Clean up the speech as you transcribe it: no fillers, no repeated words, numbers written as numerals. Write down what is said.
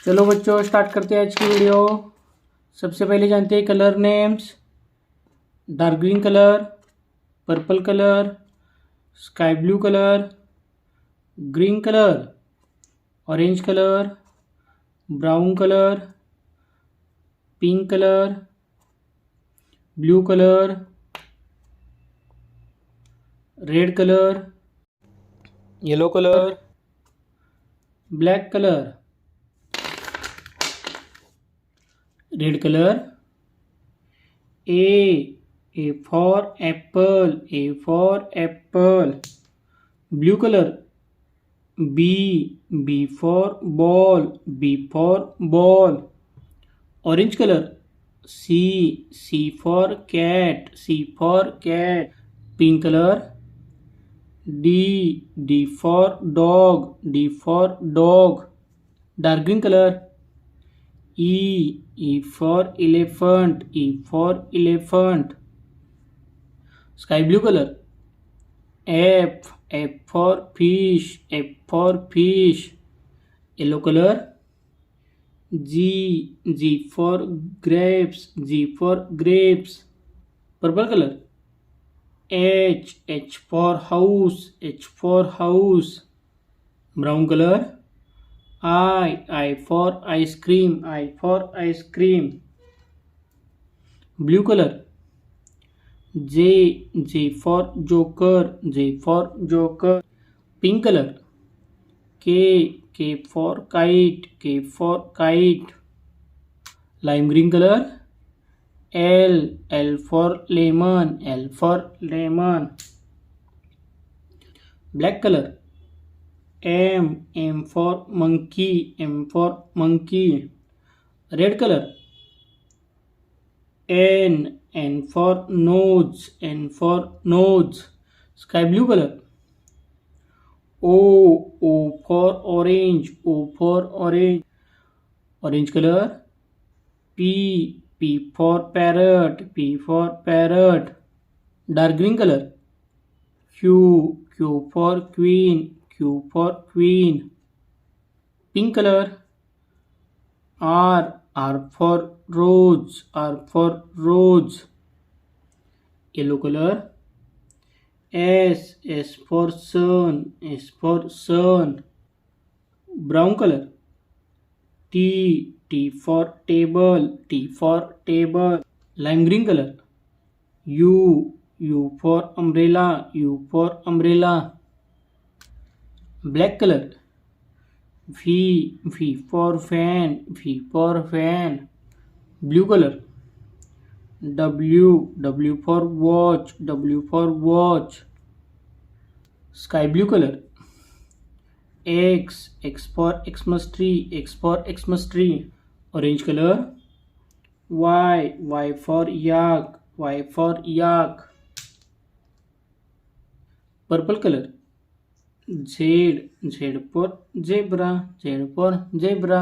चलो बच्चों स्टार्ट करते हैं आज की वीडियो। सबसे पहले जानते हैं colour names. Dark green colour, purple colour, sky blue colour, green colour, orange colour, brown colour, pink colour, blue colour, red colour, yellow colour, black colour. Red colour A for apple, A for apple. Blue color B for ball, B for ball. Orange color C for cat, C for cat. Pink color D for dog, D for dog. Dark green color E for elephant, E for elephant. Sky blue color F for fish, F for fish. Yellow color G for grapes, G for grapes. Purple color H for house, H for house. Brown color I for ice cream, I for ice cream. Blue color J for joker, J for joker. Pink color K for kite, K for kite. Lime green color L for lemon, L for lemon. Black color M for monkey, M for monkey. Red color N for nose, N for nose. Sky blue color O for orange, O for orange. Orange color P for parrot, P for parrot. Dark green color Q for queen, Q for queen. Pink color R for rose, R for rose. Yellow color S for sun, S for sun. Brown color T for table, T for table. Lime green color U for umbrella, U for umbrella. Black color V for fan, V for fan. Blue color W for watch, W for watch. Sky blue color X for Xmas tree, X for Xmas tree. Orange color Y for yak, Y for yak. Purple color Z for zebra, Z for zebra.